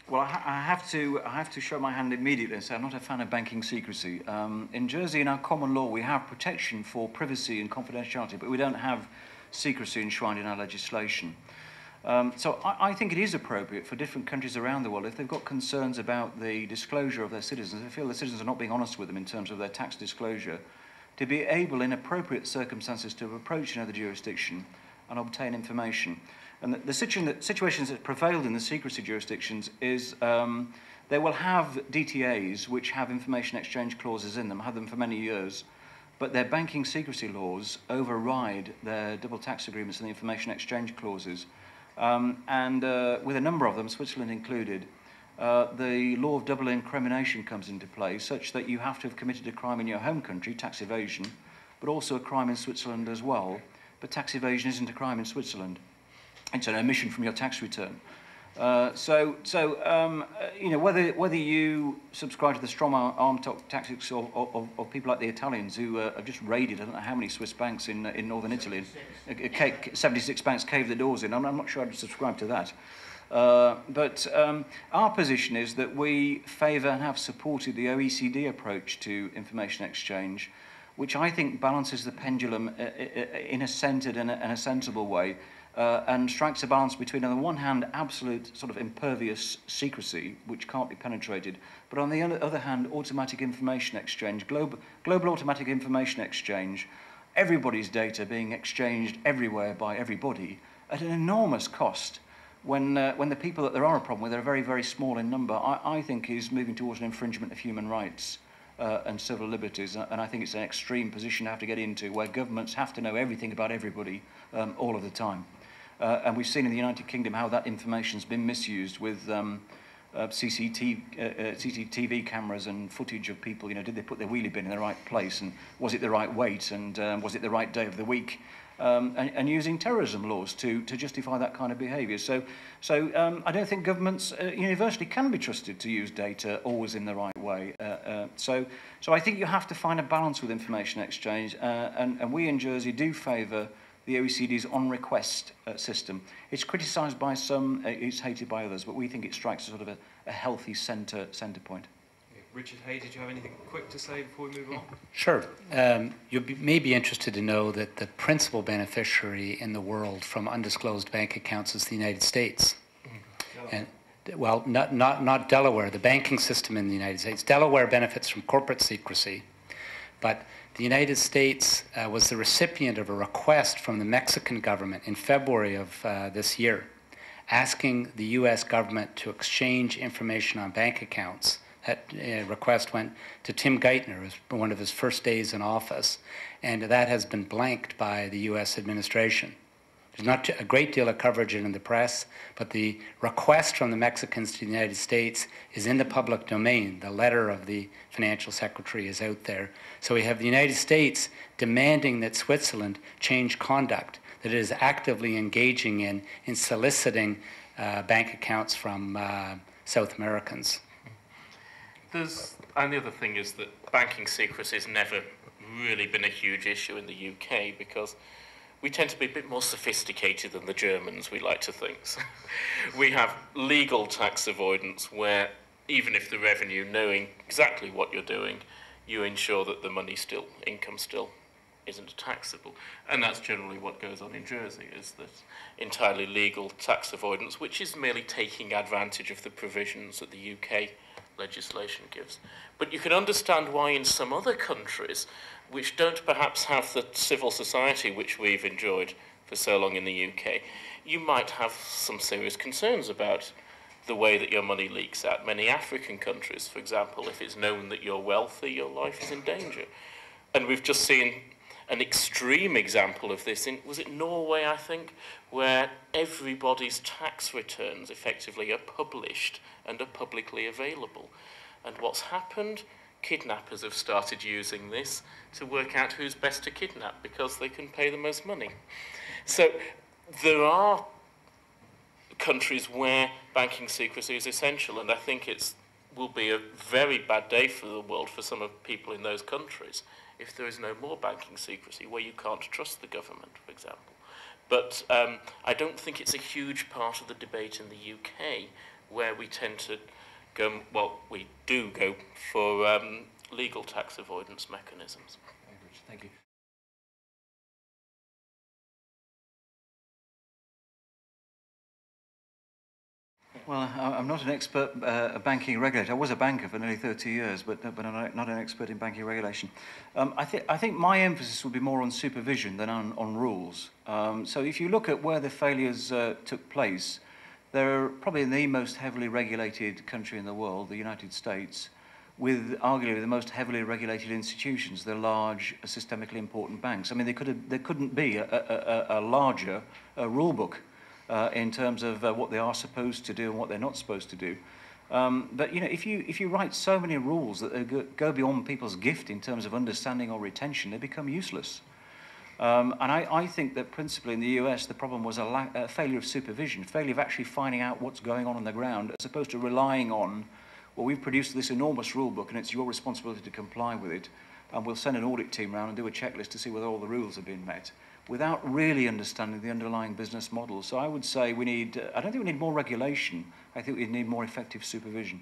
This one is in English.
Well, I have to show my hand immediately and say I'm not a fan of banking secrecy. In Jersey, in our common law, we have protection for privacy and confidentiality, but we don't have secrecy enshrined in our legislation. So I think it is appropriate for different countries around the world, if they've got concerns about the disclosure of their citizens, they feel the citizens are not being honest with them in terms of their tax disclosure, to be able, in appropriate circumstances, to approach another jurisdiction and obtain information. And the situations that prevailed in the secrecy jurisdictions is they will have DTAs which have information exchange clauses in them, have them for many years, but their banking secrecy laws override their double tax agreements and the information exchange clauses. With a number of them, Switzerland included, the law of double incrimination comes into play, such that you have to have committed a crime in your home country, tax evasion, but also a crime in Switzerland as well. But tax evasion isn't a crime in Switzerland. It's an omission from your tax return. You know, whether you subscribe to the strong-arm tactics of people like the Italians who have just raided, I don't know how many Swiss banks in northern Italy, 76 banks caved the doors in. I'm not sure I'd subscribe to that. Our position is that we favour and have supported the OECD approach to information exchange, which I think balances the pendulum in a centred and a sensible way, and strikes a balance between, on the one hand, absolute sort of impervious secrecy, which can't be penetrated, but on the other hand, automatic information exchange, global automatic information exchange, everybody's data being exchanged everywhere by everybody at an enormous cost. When the people that there are a problem with are very, very small in number, I think is moving towards an infringement of human rights and civil liberties, and I think it's an extreme position to have to get into, where governments have to know everything about everybody all of the time. And we've seen in the United Kingdom how that information's been misused with CCTV cameras and footage of people. You know, did they put their wheelie bin in the right place, and was it the right weight, and was it the right day of the week? And using terrorism laws to justify that kind of behaviour. So I don't think governments universally can be trusted to use data always in the right way. So I think you have to find a balance with information exchange, and we in Jersey do favour the OECD's on-request system. It's criticised by some, it's hated by others, but we think it strikes a sort of a healthy centre point. Richard Hay, did you have anything quick to say before we move on? Sure. You may be interested to know that the principal beneficiary in the world from undisclosed bank accounts is the United States. And, well, not Delaware, the banking system in the United States. Delaware benefits from corporate secrecy, but the United States was the recipient of a request from the Mexican government in February of this year, asking the U.S. government to exchange information on bank accounts. That request went to Tim Geithner. It was one of his first days in office, and that has been blanked by the U.S. administration. There's not a great deal of coverage in the press, but the request from the Mexicans to the United States is in the public domain. The letter of the financial secretary is out there. So we have the United States demanding that Switzerland change conduct, that it is actively engaging in soliciting bank accounts from South Americans. And the other thing is that banking secrecy has never really been a huge issue in the UK, because we tend to be a bit more sophisticated than the Germans, we like to think. So we have legal tax avoidance, where even if the revenue, knowing exactly what you're doing, you ensure that the income still isn't taxable. And that's generally what goes on in Jersey, is that entirely legal tax avoidance, which is merely taking advantage of the provisions that the UK legislation gives. But you can understand why in some other countries, which don't perhaps have the civil society which we've enjoyed for so long in the UK, you might have some serious concerns about the way that your money leaks out. Many African countries, for example, if it's known that you're wealthy, your life is in danger. And we've just seen an extreme example of this was it Norway, I think, where everybody's tax returns effectively are published and are publicly available. And what's happened? Kidnappers have started using this to work out who's best to kidnap, because they can pay the most money. So there are countries where banking secrecy is essential, and I think it will be a very bad day for the world for some of people in those countries if there is no more banking secrecy, where you can't trust the government, for example. But I don't think it's a huge part of the debate in the UK, where we tend to go, well, we do go for legal tax avoidance mechanisms. Thank you. Well, I'm not an expert banking regulator. I was a banker for nearly 30 years, but I'm not an expert in banking regulation. I think my emphasis would be more on supervision than on rules. So if you look at where the failures took place, they're probably in the most heavily regulated country in the world, the United States, with arguably the most heavily regulated institutions, the large, systemically important banks. I mean, there couldn't be a larger rule book in terms of what they are supposed to do and what they're not supposed to do. But you know, if you write so many rules that go beyond people's gift in terms of understanding or retention, they become useless. And I think that principally in the US, the problem was a failure of supervision, failure of actually finding out what's going on the ground, as opposed to relying on, well, we've produced this enormous rule book and it's your responsibility to comply with it, and we'll send an audit team around and do a checklist to see whether all the rules have been met, without really understanding the underlying business model. So I would say I don't think we need more regulation, I think we need more effective supervision.